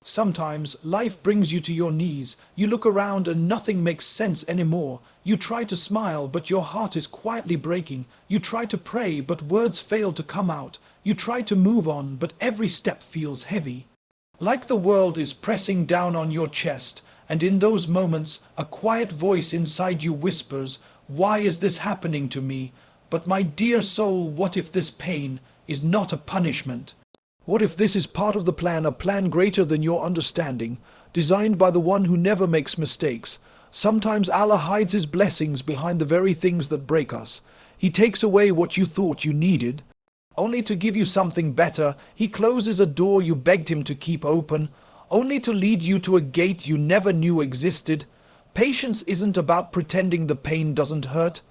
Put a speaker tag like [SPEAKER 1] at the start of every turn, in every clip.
[SPEAKER 1] Sometimes life brings you to your knees. You look around and nothing makes sense anymore. You try to smile, but your heart is quietly breaking. You try to pray, but words fail to come out. You try to move on, but every step feels heavy. Like the world is pressing down on your chest, and in those moments, a quiet voice inside you whispers, "Why is this happening to me?" But my dear soul, what if this pain is not a punishment? What if this is part of the plan, a plan greater than your understanding, designed by the one who never makes mistakes? Sometimes Allah hides his blessings behind the very things that break us. He takes away what you thought you needed, only to give you something better. He closes a door you begged him to keep open, only to lead you to a gate you never knew existed. Patience isn't about pretending the pain doesn't hurt.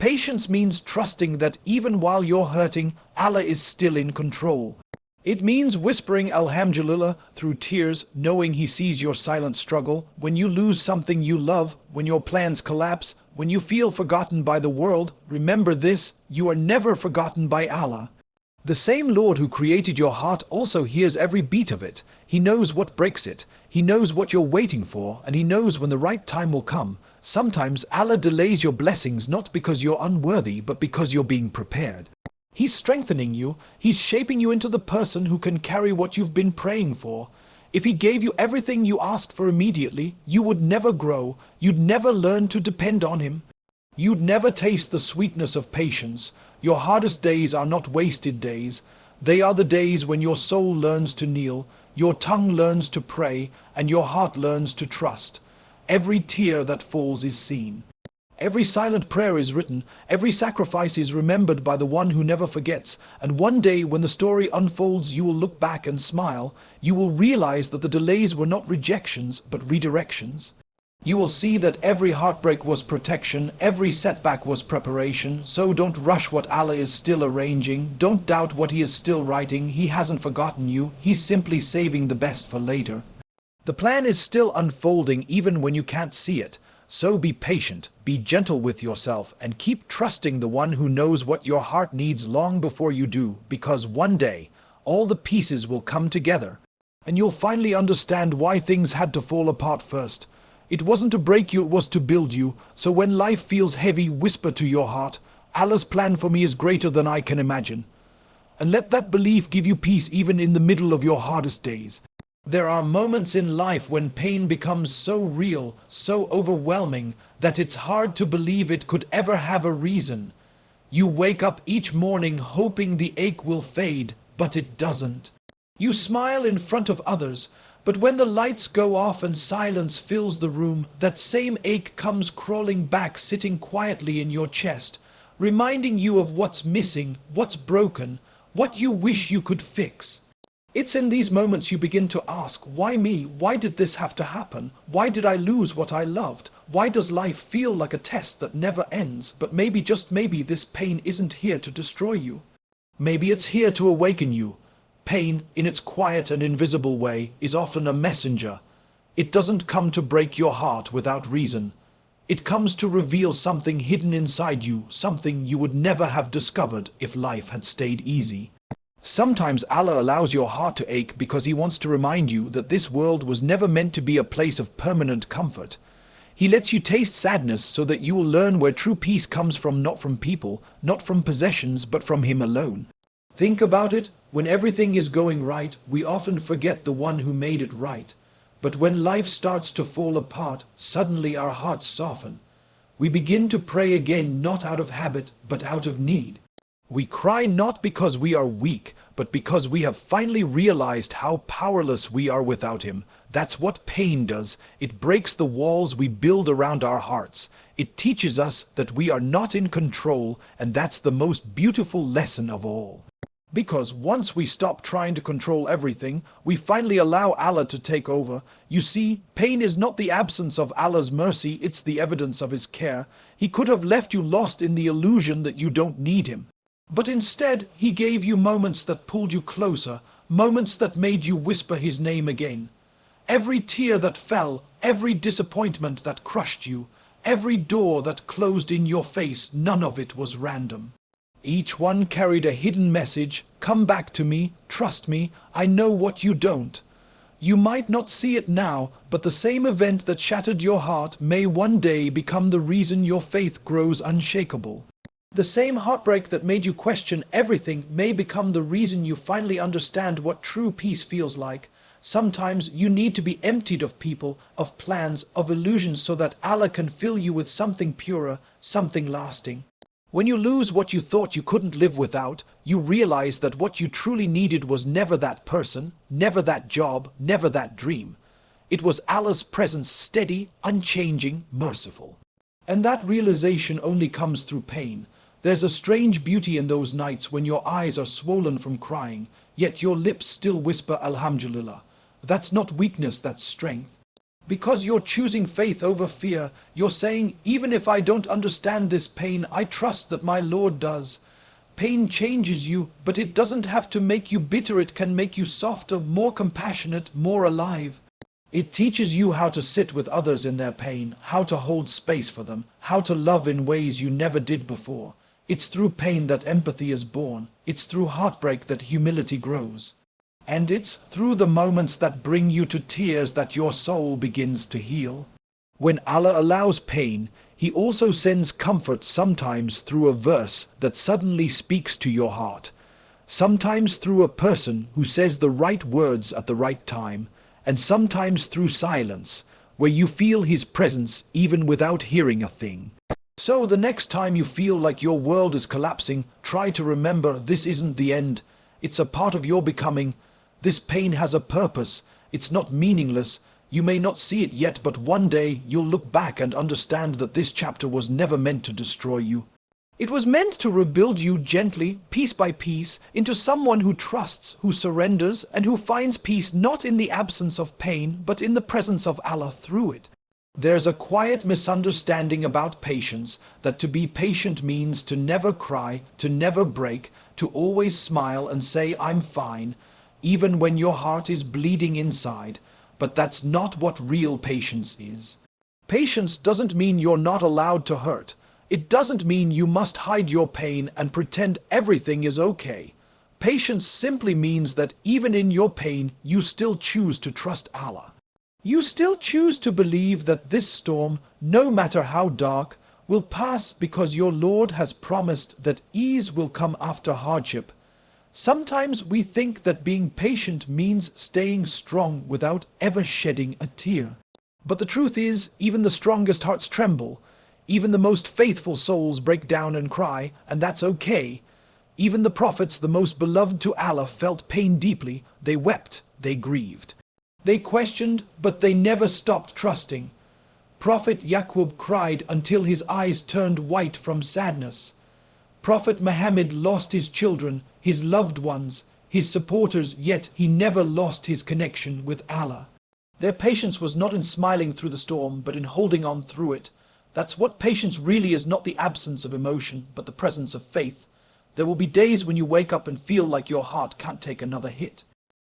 [SPEAKER 1] Patience means trusting that even while you're hurting, Allah is still in control. It means whispering Alhamdulillah through tears, knowing He sees your silent struggle. When you lose something you love, when your plans collapse, when you feel forgotten by the world, remember this: you are never forgotten by Allah. The same Lord who created your heart also hears every beat of it. He knows what breaks it. He knows what you're waiting for, and He knows when the right time will come. Sometimes Allah delays your blessings not because you're unworthy, but because you're being prepared. He's strengthening you. He's shaping you into the person who can carry what you've been praying for. If He gave you everything you asked for immediately, you would never grow. You'd never learn to depend on Him. You'd never taste the sweetness of patience. Your hardest days are not wasted days. They are the days when your soul learns to kneel, your tongue learns to pray, and your heart learns to trust. Every tear that falls is seen. Every silent prayer is written, every sacrifice is remembered by the one who never forgets, and one day when the story unfolds you will look back and smile. You will realize that the delays were not rejections, but redirections. You will see that every heartbreak was protection, every setback was preparation. So don't rush what Allah is still arranging. Don't doubt what He is still writing. He hasn't forgotten you. He's simply saving the best for later. The plan is still unfolding even when you can't see it. So be patient, be gentle with yourself, and keep trusting the one who knows what your heart needs long before you do, because one day, all the pieces will come together, and you'll finally understand why things had to fall apart first. It wasn't to break you, it was to build you. So when life feels heavy, whisper to your heart, Allah's plan for me is greater than I can imagine. And let that belief give you peace even in the middle of your hardest days. There are moments in life when pain becomes so real, so overwhelming, that it's hard to believe it could ever have a reason. You wake up each morning hoping the ache will fade, but it doesn't. You smile in front of others, but when the lights go off and silence fills the room, that same ache comes crawling back, sitting quietly in your chest, reminding you of what's missing, what's broken, what you wish you could fix. It's in these moments you begin to ask, why me? Why did this have to happen? Why did I lose what I loved? Why does life feel like a test that never ends? But maybe, just maybe, this pain isn't here to destroy you. Maybe it's here to awaken you. Pain, in its quiet and invisible way, is often a messenger. It doesn't come to break your heart without reason. It comes to reveal something hidden inside you, something you would never have discovered if life had stayed easy. Sometimes Allah allows your heart to ache because He wants to remind you that this world was never meant to be a place of permanent comfort. He lets you taste sadness so that you will learn where true peace comes from, not from people, not from possessions, but from Him alone. Think about it. When everything is going right, we often forget the one who made it right. But when life starts to fall apart, suddenly our hearts soften. We begin to pray again, not out of habit, but out of need. We cry not because we are weak, but because we have finally realized how powerless we are without Him. That's what pain does. It breaks the walls we build around our hearts. It teaches us that we are not in control, and that's the most beautiful lesson of all. Because once we stop trying to control everything, we finally allow Allah to take over. You see, pain is not the absence of Allah's mercy, it's the evidence of His care. He could have left you lost in the illusion that you don't need Him. But instead, He gave you moments that pulled you closer, moments that made you whisper His name again. Every tear that fell, every disappointment that crushed you, every door that closed in your face, none of it was random. Each one carried a hidden message: come back to me, trust me, I know what you don't. You might not see it now, but the same event that shattered your heart may one day become the reason your faith grows unshakable. The same heartbreak that made you question everything may become the reason you finally understand what true peace feels like. Sometimes you need to be emptied of people, of plans, of illusions so that Allah can fill you with something purer, something lasting. When you lose what you thought you couldn't live without, you realize that what you truly needed was never that person, never that job, never that dream. It was Allah's presence, steady, unchanging, merciful. And that realization only comes through pain. There's a strange beauty in those nights when your eyes are swollen from crying, yet your lips still whisper Alhamdulillah. That's not weakness, that's strength. Because you're choosing faith over fear, you're saying, even if I don't understand this pain, I trust that my Lord does. Pain changes you, but it doesn't have to make you bitter. It can make you softer, more compassionate, more alive. It teaches you how to sit with others in their pain, how to hold space for them, how to love in ways you never did before. It's through pain that empathy is born. It's through heartbreak that humility grows. And it's through the moments that bring you to tears that your soul begins to heal. When Allah allows pain, He also sends comfort, sometimes through a verse that suddenly speaks to your heart, sometimes through a person who says the right words at the right time, and sometimes through silence, where you feel His presence even without hearing a thing. So the next time you feel like your world is collapsing, try to remember this isn't the end. It's a part of your becoming. This pain has a purpose. It's not meaningless. You may not see it yet, but one day you'll look back and understand that this chapter was never meant to destroy you. It was meant to rebuild you gently, piece by piece, into someone who trusts, who surrenders, and who finds peace not in the absence of pain, but in the presence of Allah through it. There's a quiet misunderstanding about patience, that to be patient means to never cry, to never break, to always smile and say, I'm fine, even when your heart is bleeding inside. But that's not what real patience is. Patience doesn't mean you're not allowed to hurt. It doesn't mean you must hide your pain and pretend everything is okay. Patience simply means that even in your pain, you still choose to trust Allah. You still choose to believe that this storm, no matter how dark, will pass because your Lord has promised that ease will come after hardship. Sometimes we think that being patient means staying strong without ever shedding a tear. But the truth is, even the strongest hearts tremble. Even the most faithful souls break down and cry, and that's okay. Even the prophets, the most beloved to Allah, felt pain deeply. They wept, they grieved. They questioned, but they never stopped trusting. Prophet Yaqub cried until his eyes turned white from sadness. Prophet Muhammad lost his children, his loved ones, his supporters, yet he never lost his connection with Allah. Their patience was not in smiling through the storm, but in holding on through it. That's what patience really is, not the absence of emotion, but the presence of faith. There will be days when you wake up and feel like your heart can't take another hit.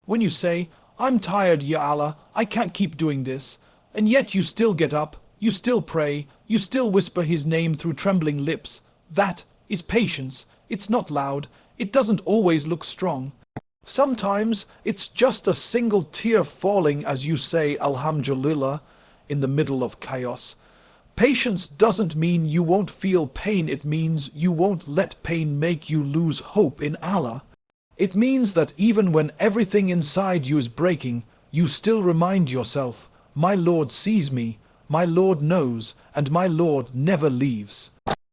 [SPEAKER 1] When you say, I'm tired, Ya Allah, I can't keep doing this, and yet you still get up, you still pray, you still whisper His name through trembling lips. That is patience. It's not loud. It doesn't always look strong. Sometimes it's just a single tear falling as you say Alhamdulillah in the middle of chaos. Patience doesn't mean you won't feel pain. It means you won't let pain make you lose hope in Allah. It means that even when everything inside you is breaking, you still remind yourself, my Lord sees me, my Lord knows, and my Lord never leaves.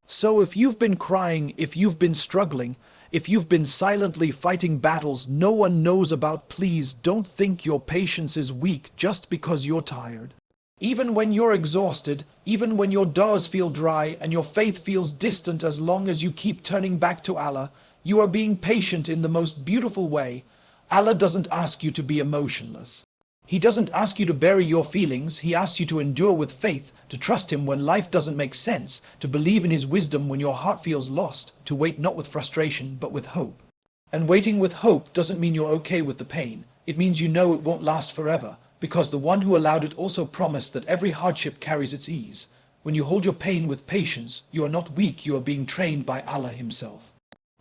[SPEAKER 1] So if you've been crying, if you've been struggling, if you've been silently fighting battles no one knows about, please don't think your patience is weak just because you're tired. Even when you're exhausted, even when your doors feel dry and your faith feels distant, as long as you keep turning back to Allah, you are being patient in the most beautiful way. Allah doesn't ask you to be emotionless. He doesn't ask you to bury your feelings. He asks you to endure with faith, to trust Him when life doesn't make sense, to believe in His wisdom when your heart feels lost, to wait not with frustration but with hope. And waiting with hope doesn't mean you're okay with the pain. It means you know it won't last forever, because the one who allowed it also promised that every hardship carries its ease. When you hold your pain with patience, you are not weak, you are being trained by Allah Himself.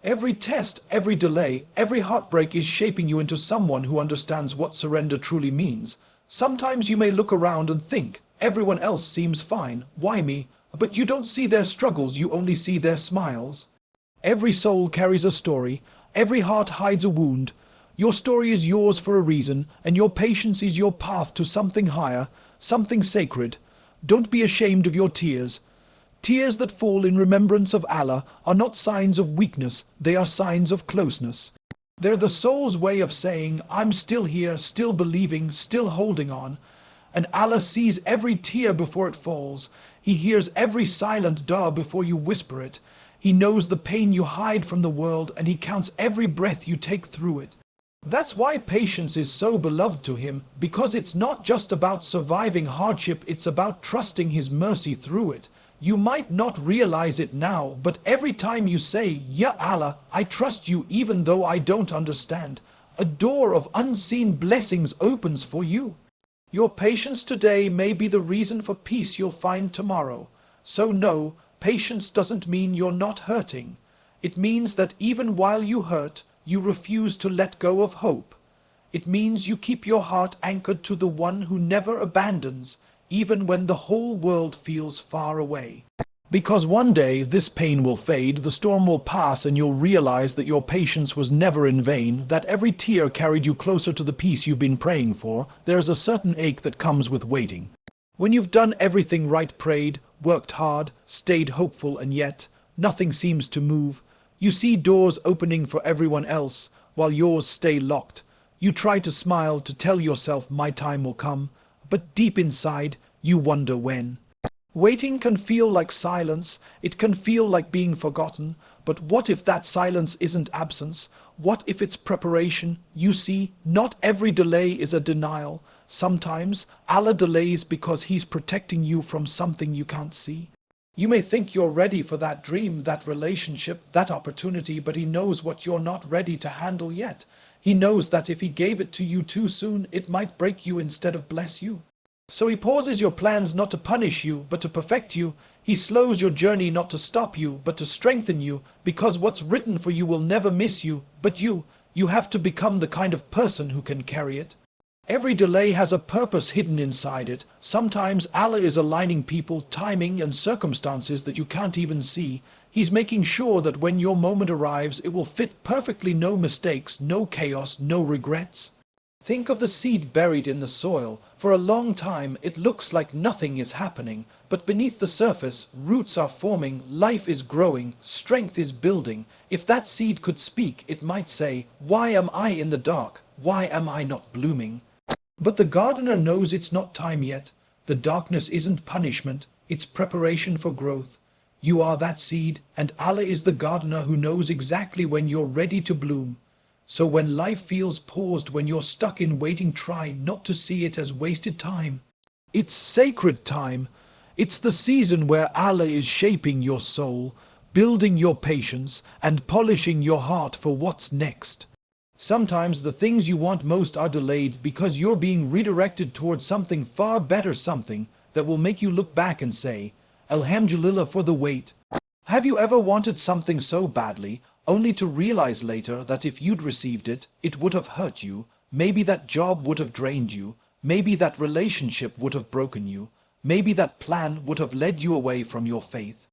[SPEAKER 1] Every test, every delay, every heartbreak is shaping you into someone who understands what surrender truly means. Sometimes you may look around and think, everyone else seems fine, why me? But you don't see their struggles, you only see their smiles. Every soul carries a story, every heart hides a wound. Your story is yours for a reason, and your patience is your path to something higher, something sacred. Don't be ashamed of your tears. Tears that fall in remembrance of Allah are not signs of weakness, they are signs of closeness. They're the soul's way of saying, I'm still here, still believing, still holding on. And Allah sees every tear before it falls. He hears every silent dua before you whisper it. He knows the pain you hide from the world, and He counts every breath you take through it. That's why patience is so beloved to Him, because it's not just about surviving hardship, it's about trusting His mercy through it. You might not realize it now, but every time you say, Ya Allah, I trust you even though I don't understand, a door of unseen blessings opens for you. Your patience today may be the reason for peace you'll find tomorrow. So no, patience doesn't mean you're not hurting. It means that even while you hurt, you refuse to let go of hope. It means you keep your heart anchored to the one who never abandons, even when the whole world feels far away. Because one day this pain will fade, the storm will pass, and you'll realize that your patience was never in vain, that every tear carried you closer to the peace you've been praying for. There's a certain ache that comes with waiting. When you've done everything right, prayed, worked hard, stayed hopeful, and yet nothing seems to move, you see doors opening for everyone else, while yours stay locked. You try to smile, to tell yourself my time will come, but deep inside, you wonder when. Waiting can feel like silence, it can feel like being forgotten, but what if that silence isn't absence? What if it's preparation? You see, not every delay is a denial. Sometimes Allah delays because He's protecting you from something you can't see. You may think you're ready for that dream, that relationship, that opportunity, but He knows what you're not ready to handle yet. He knows that if He gave it to you too soon, it might break you instead of bless you. So He pauses your plans not to punish you, but to perfect you. He slows your journey not to stop you, but to strengthen you, because what's written for you will never miss you, but you have to become the kind of person who can carry it. Every delay has a purpose hidden inside it. Sometimes Allah is aligning people, timing, and circumstances that you can't even see. He's making sure that when your moment arrives, it will fit perfectly, no mistakes, no chaos, no regrets. Think of the seed buried in the soil. For a long time, it looks like nothing is happening, but beneath the surface, roots are forming, life is growing, strength is building. If that seed could speak, it might say, why am I in the dark? Why am I not blooming? But the gardener knows it's not time yet. The darkness isn't punishment, it's preparation for growth. You are that seed, and Allah is the gardener who knows exactly when you're ready to bloom. So when life feels paused, when you're stuck in waiting, try not to see it as wasted time. It's sacred time. It's the season where Allah is shaping your soul, building your patience, and polishing your heart for what's next. Sometimes the things you want most are delayed because you're being redirected towards something far better, something that will make you look back and say, Alhamdulillah for the wait. Have you ever wanted something so badly, only to realize later that if you'd received it, it would have hurt you? Maybe that job would have drained you. Maybe that relationship would have broken you. Maybe that plan would have led you away from your faith.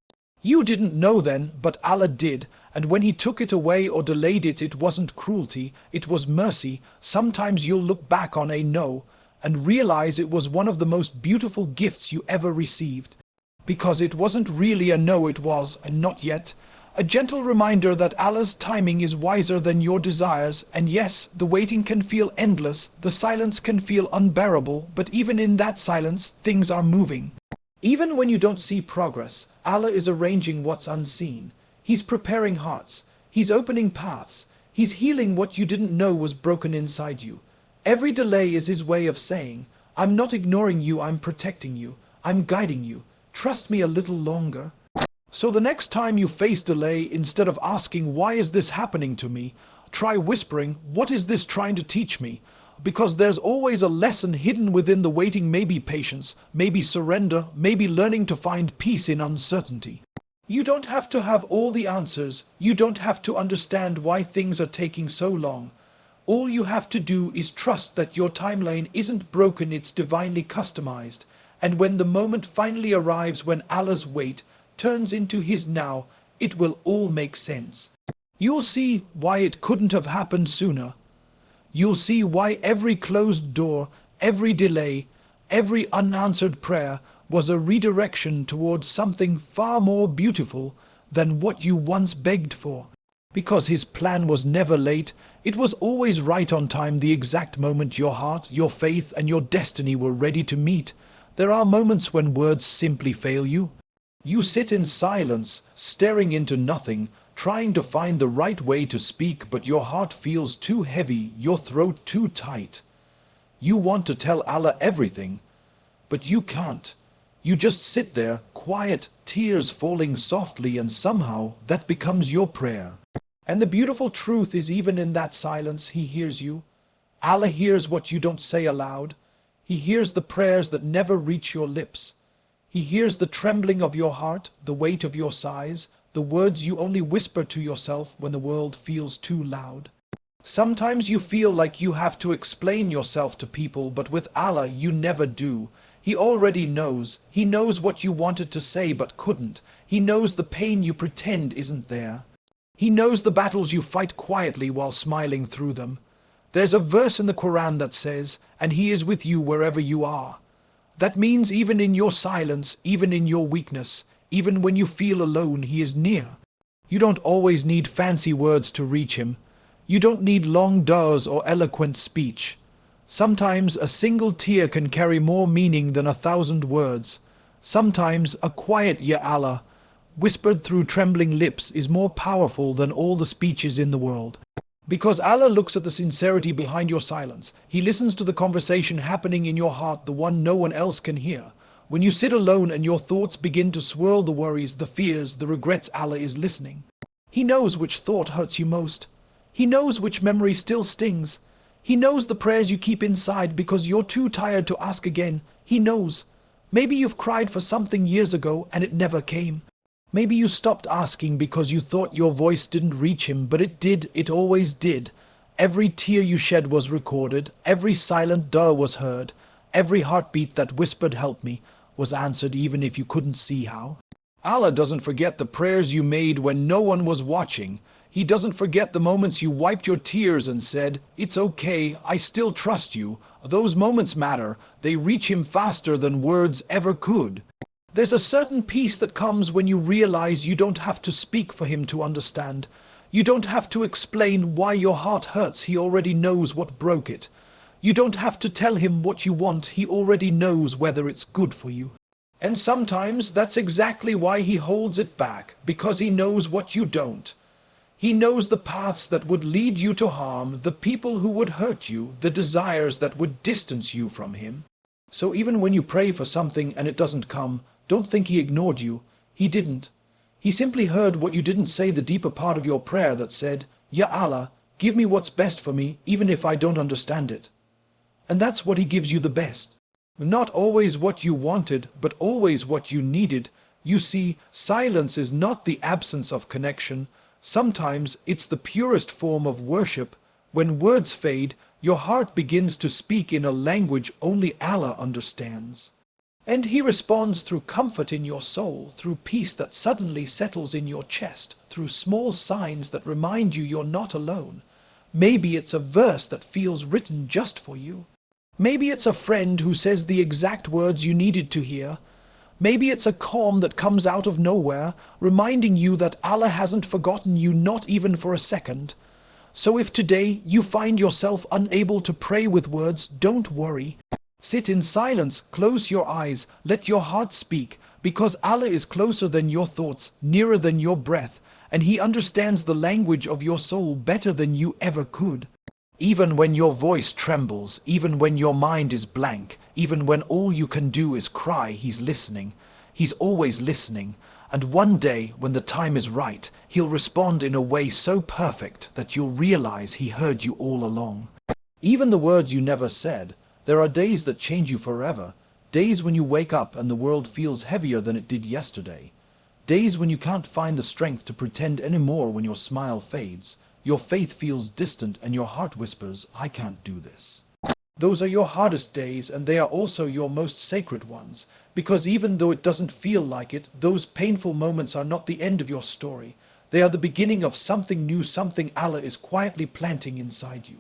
[SPEAKER 1] You didn't know then, but Allah did, and when He took it away or delayed it, it wasn't cruelty, it was mercy. Sometimes you'll look back on a no and realize it was one of the most beautiful gifts you ever received. Because it wasn't really a no, it was a not yet. A gentle reminder that Allah's timing is wiser than your desires, and yes, the waiting can feel endless, the silence can feel unbearable, but even in that silence, things are moving. Even when you don't see progress, Allah is arranging what's unseen. He's preparing hearts. He's opening paths. He's healing what you didn't know was broken inside you. Every delay is His way of saying, I'm not ignoring you, I'm protecting you. I'm guiding you. Trust me a little longer. So the next time you face delay, instead of asking, why is this happening to me? Try whispering, what is this trying to teach me? Because there's always a lesson hidden within the waiting, maybe patience, maybe surrender, maybe learning to find peace in uncertainty. You don't have to have all the answers. You don't have to understand why things are taking so long. All you have to do is trust that your timeline isn't broken, it's divinely customized. And when the moment finally arrives, when Allah's wait turns into His now, it will all make sense. You'll see why it couldn't have happened sooner. You'll see why every closed door, every delay, every unanswered prayer was a redirection towards something far more beautiful than what you once begged for. Because His plan was never late, it was always right on time, the exact moment your heart, your faith, and your destiny were ready to meet. There are moments when words simply fail you. You sit in silence, staring into nothing, trying to find the right way to speak, but your heart feels too heavy, your throat too tight. You want to tell Allah everything, but you can't. You just sit there, quiet, tears falling softly, and somehow that becomes your prayer. And the beautiful truth is, even in that silence, He hears you. Allah hears what you don't say aloud. He hears the prayers that never reach your lips. He hears the trembling of your heart, the weight of your sighs, the words you only whisper to yourself when the world feels too loud. Sometimes you feel like you have to explain yourself to people, but with Allah you never do. He already knows. He knows what you wanted to say but couldn't. He knows the pain you pretend isn't there. He knows the battles you fight quietly while smiling through them. There's a verse in the Quran that says, "And He is with you wherever you are." That means even in your silence, even in your weakness, even when you feel alone, He is near. You don't always need fancy words to reach Him. You don't need long du's or eloquent speech. Sometimes a single tear can carry more meaning than 1,000 words. Sometimes a quiet "Ya Allah," whispered through trembling lips, is more powerful than all the speeches in the world. Because Allah looks at the sincerity behind your silence. He listens to the conversation happening in your heart, the one no one else can hear. When you sit alone and your thoughts begin to swirl, the worries, the fears, the regrets, Allah is listening. He knows which thought hurts you most. He knows which memory still stings. He knows the prayers you keep inside because you're too tired to ask again. He knows. Maybe you've cried for something years ago and it never came. Maybe you stopped asking because you thought your voice didn't reach Him, but it did, it always did. Every tear you shed was recorded, every silent "duh" was heard, every heartbeat that whispered "help me" was answered, even if you couldn't see how. Allah doesn't forget the prayers you made when no one was watching. He doesn't forget the moments you wiped your tears and said, "It's okay, I still trust you." Those moments matter. They reach Him faster than words ever could. There's a certain peace that comes when you realize you don't have to speak for Him to understand. You don't have to explain why your heart hurts. He already knows what broke it. You don't have to tell Him what you want. He already knows whether it's good for you. And sometimes that's exactly why He holds it back, because He knows what you don't. He knows the paths that would lead you to harm, the people who would hurt you, the desires that would distance you from Him. So even when you pray for something and it doesn't come, don't think He ignored you. He didn't. He simply heard what you didn't say, the deeper part of your prayer that said, "Ya Allah, give me what's best for me, even if I don't understand it." And that's what He gives you, the best. Not always what you wanted, but always what you needed. You see, silence is not the absence of connection. Sometimes it's the purest form of worship. When words fade, your heart begins to speak in a language only Allah understands. And He responds through comfort in your soul, through peace that suddenly settles in your chest, through small signs that remind you you're not alone. Maybe it's a verse that feels written just for you. Maybe it's a friend who says the exact words you needed to hear. Maybe it's a calm that comes out of nowhere, reminding you that Allah hasn't forgotten you, not even for a second. So if today you find yourself unable to pray with words, don't worry. Sit in silence, close your eyes, let your heart speak, because Allah is closer than your thoughts, nearer than your breath, and He understands the language of your soul better than you ever could. Even when your voice trembles, even when your mind is blank, even when all you can do is cry, He's listening. He's always listening, and one day, when the time is right, He'll respond in a way so perfect that you'll realize He heard you all along. Even the words you never said. There are days that change you forever, days when you wake up and the world feels heavier than it did yesterday. Days when you can't find the strength to pretend anymore, when your smile fades, your faith feels distant, and your heart whispers, I can't do this. Those are your hardest days, and they are also your most sacred ones, because even though it doesn't feel like it, those painful moments are not the end of your story. They are the beginning of something new, something Allah is quietly planting inside you.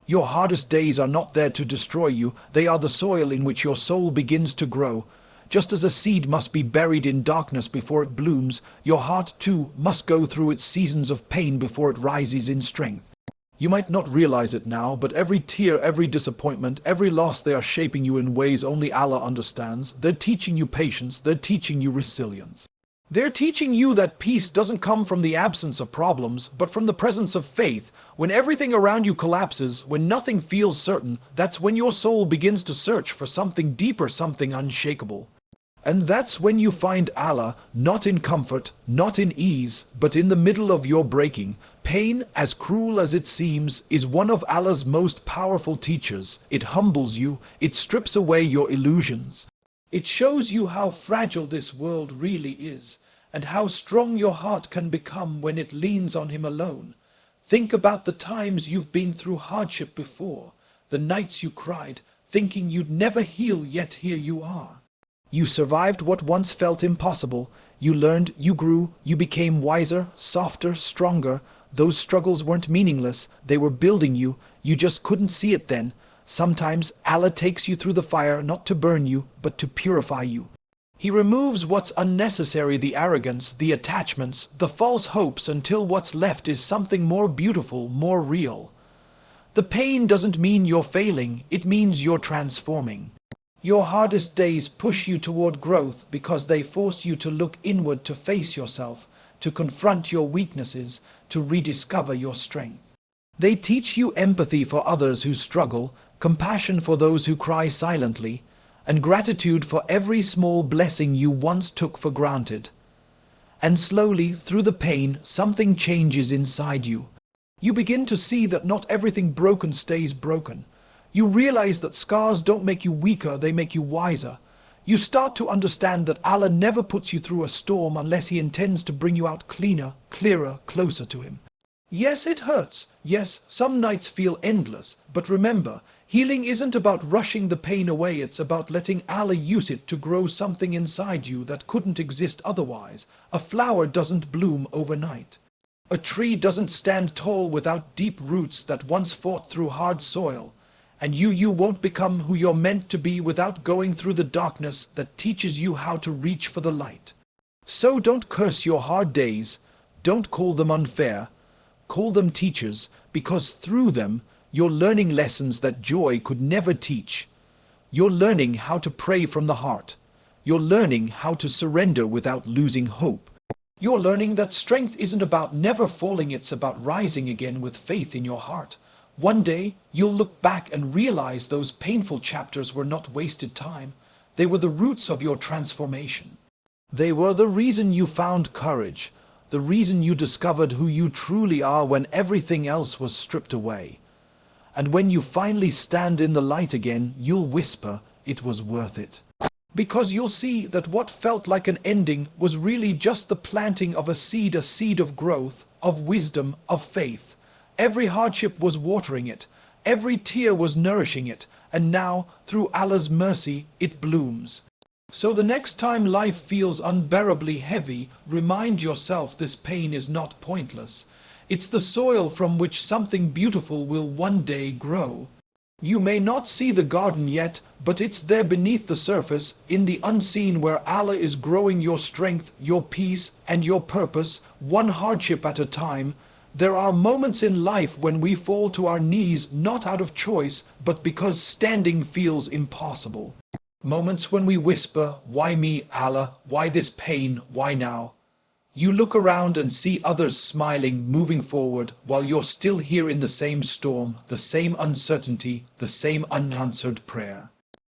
[SPEAKER 1] Your hardest days are not there to destroy you, they are the soil in which your soul begins to grow. Just as a seed must be buried in darkness before it blooms, your heart too must go through its seasons of pain before it rises in strength. You might not realize it now, but every tear, every disappointment, every loss, they are shaping you in ways only Allah understands. They're teaching you patience, they're teaching you resilience. They're teaching you that peace doesn't come from the absence of problems, but from the presence of faith. When everything around you collapses, when nothing feels certain, that's when your soul begins to search for something deeper, something unshakable. And that's when you find Allah, not in comfort, not in ease, but in the middle of your breaking. Pain, as cruel as it seems, is one of Allah's most powerful teachers. It humbles you, it strips away your illusions. It shows you how fragile this world really is, and how strong your heart can become when it leans on Him alone. Think about the times you've been through hardship before, the nights you cried, thinking you'd never heal, yet here you are. You survived what once felt impossible. You learned, you grew, you became wiser, softer, stronger. Those struggles weren't meaningless, they were building you. You just couldn't see it then. Sometimes Allah takes you through the fire not to burn you, but to purify you. He removes what's unnecessary, the arrogance, the attachments, the false hopes, until what's left is something more beautiful, more real. The pain doesn't mean you're failing, it means you're transforming. Your hardest days push you toward growth because they force you to look inward, to face yourself, to confront your weaknesses, to rediscover your strength. They teach you empathy for others who struggle, compassion for those who cry silently, and gratitude for every small blessing you once took for granted. And slowly, through the pain, something changes inside you. You begin to see that not everything broken stays broken. You realize that scars don't make you weaker, they make you wiser. You start to understand that Allah never puts you through a storm unless He intends to bring you out cleaner, clearer, closer to Him. Yes, it hurts. Yes, some nights feel endless. But remember, healing isn't about rushing the pain away, it's about letting Allah use it to grow something inside you that couldn't exist otherwise. A flower doesn't bloom overnight. A tree doesn't stand tall without deep roots that once fought through hard soil. And you won't become who you're meant to be without going through the darkness that teaches you how to reach for the light. So don't curse your hard days, don't call them unfair, call them teachers, because through them you're learning lessons that joy could never teach. You're learning how to pray from the heart. You're learning how to surrender without losing hope. You're learning that strength isn't about never falling, it's about rising again with faith in your heart. One day, you'll look back and realize those painful chapters were not wasted time. They were the roots of your transformation. They were the reason you found courage, the reason you discovered who you truly are when everything else was stripped away. And when you finally stand in the light again, you'll whisper, it was worth it. Because you'll see that what felt like an ending was really just the planting of a seed of growth, of wisdom, of faith. Every hardship was watering it, every tear was nourishing it, and now, through Allah's mercy, it blooms. So the next time life feels unbearably heavy, remind yourself this pain is not pointless. It's the soil from which something beautiful will one day grow. You may not see the garden yet, but it's there beneath the surface, in the unseen, where Allah is growing your strength, your peace, and your purpose, one hardship at a time. There are moments in life when we fall to our knees not out of choice, but because standing feels impossible. Moments when we whisper, why me, Allah? Why this pain? Why now? You look around and see others smiling, moving forward, while you're still here in the same storm, the same uncertainty, the same unanswered prayer.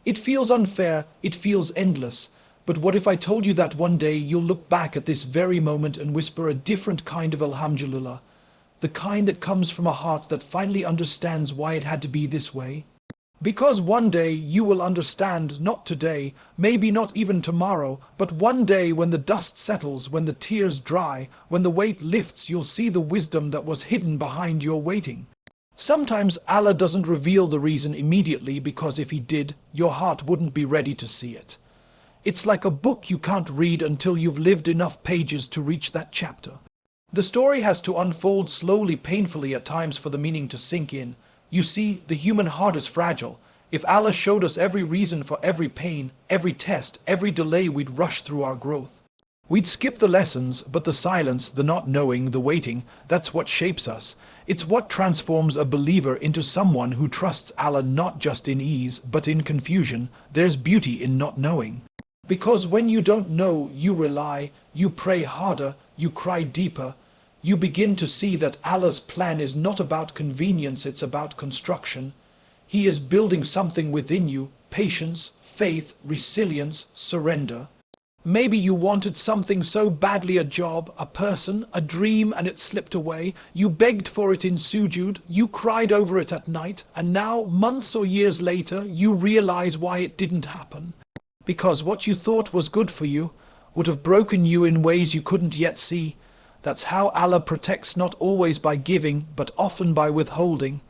[SPEAKER 1] It feels unfair, it feels endless. But what if I told you that one day you'll look back at this very moment and whisper a different kind of Alhamdulillah? The kind that comes from a heart that finally understands why it had to be this way? Because one day you will understand, not today, maybe not even tomorrow, but one day when the dust settles, when the tears dry, when the weight lifts, you'll see the wisdom that was hidden behind your waiting. Sometimes Allah doesn't reveal the reason immediately, because if He did, your heart wouldn't be ready to see it. It's like a book you can't read until you've lived enough pages to reach that chapter. The story has to unfold slowly, painfully at times for the meaning to sink in. You see, the human heart is fragile. If Allah showed us every reason for every pain, every test, every delay, we'd rush through our growth. We'd skip the lessons, but the silence, the not knowing, the waiting, that's what shapes us. It's what transforms a believer into someone who trusts Allah not just in ease, but in confusion. There's beauty in not knowing. Because when you don't know, you rely, you pray harder, you cry deeper. You begin to see that Allah's plan is not about convenience, it's about construction. He is building something within you: patience, faith, resilience, surrender. Maybe you wanted something so badly, a job, a person, a dream, and it slipped away. You begged for it in sujood, you cried over it at night, and now, months or years later, you realize why it didn't happen. Because what you thought was good for you would have broken you in ways you couldn't yet see. That's how Allah protects, not always by giving, but often by withholding.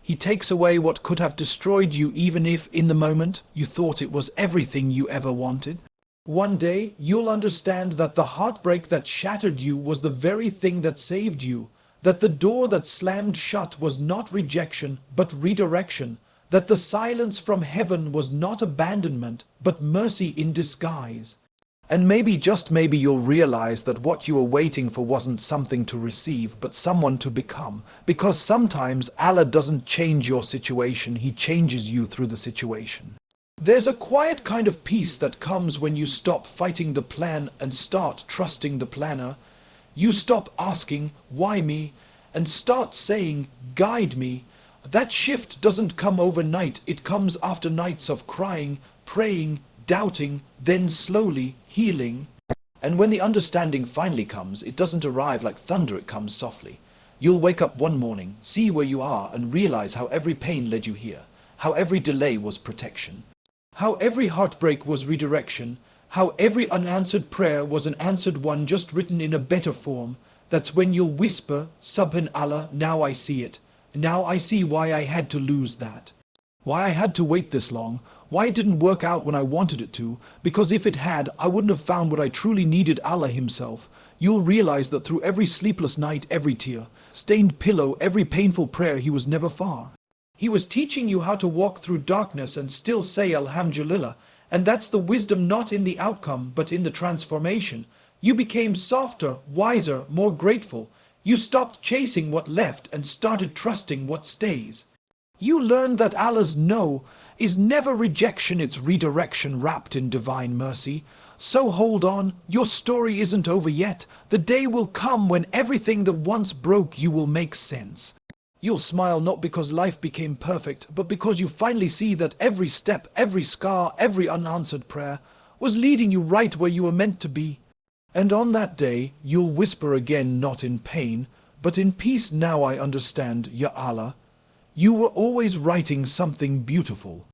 [SPEAKER 1] He takes away what could have destroyed you, even if, in the moment, you thought it was everything you ever wanted. One day, you'll understand that the heartbreak that shattered you was the very thing that saved you. That the door that slammed shut was not rejection, but redirection. That the silence from heaven was not abandonment, but mercy in disguise. And maybe, just maybe, you'll realize that what you were waiting for wasn't something to receive, but someone to become. Because sometimes Allah doesn't change your situation, He changes you through the situation. There's a quiet kind of peace that comes when you stop fighting the plan and start trusting the planner. You stop asking, why me? And start saying, guide me. That shift doesn't come overnight, it comes after nights of crying, praying, doubting, then slowly healing. And when the understanding finally comes, it doesn't arrive like thunder, it comes softly. You'll wake up one morning, see where you are, and realize how every pain led you here, how every delay was protection, how every heartbreak was redirection, how every unanswered prayer was an answered one, just written in a better form. That's when you'll whisper, Subhanallah, now I see it. Now I see why I had to lose that. Why I had to wait this long, why it didn't work out when I wanted it to, because if it had, I wouldn't have found what I truly needed, Allah Himself. You'll realize that through every sleepless night, every tear, stained pillow, every painful prayer, He was never far. He was teaching you how to walk through darkness and still say Alhamdulillah, and that's the wisdom, not in the outcome, but in the transformation. You became softer, wiser, more grateful. You stopped chasing what left and started trusting what stays. You learned that Allah's no is never rejection, it's redirection wrapped in divine mercy. So hold on, your story isn't over yet. The day will come when everything that once broke you will make sense. You'll smile not because life became perfect, but because you finally see that every step, every scar, every unanswered prayer was leading you right where you were meant to be. And on that day, you'll whisper again, not in pain, but in peace. Now I understand, Ya Allah. You were always writing something beautiful.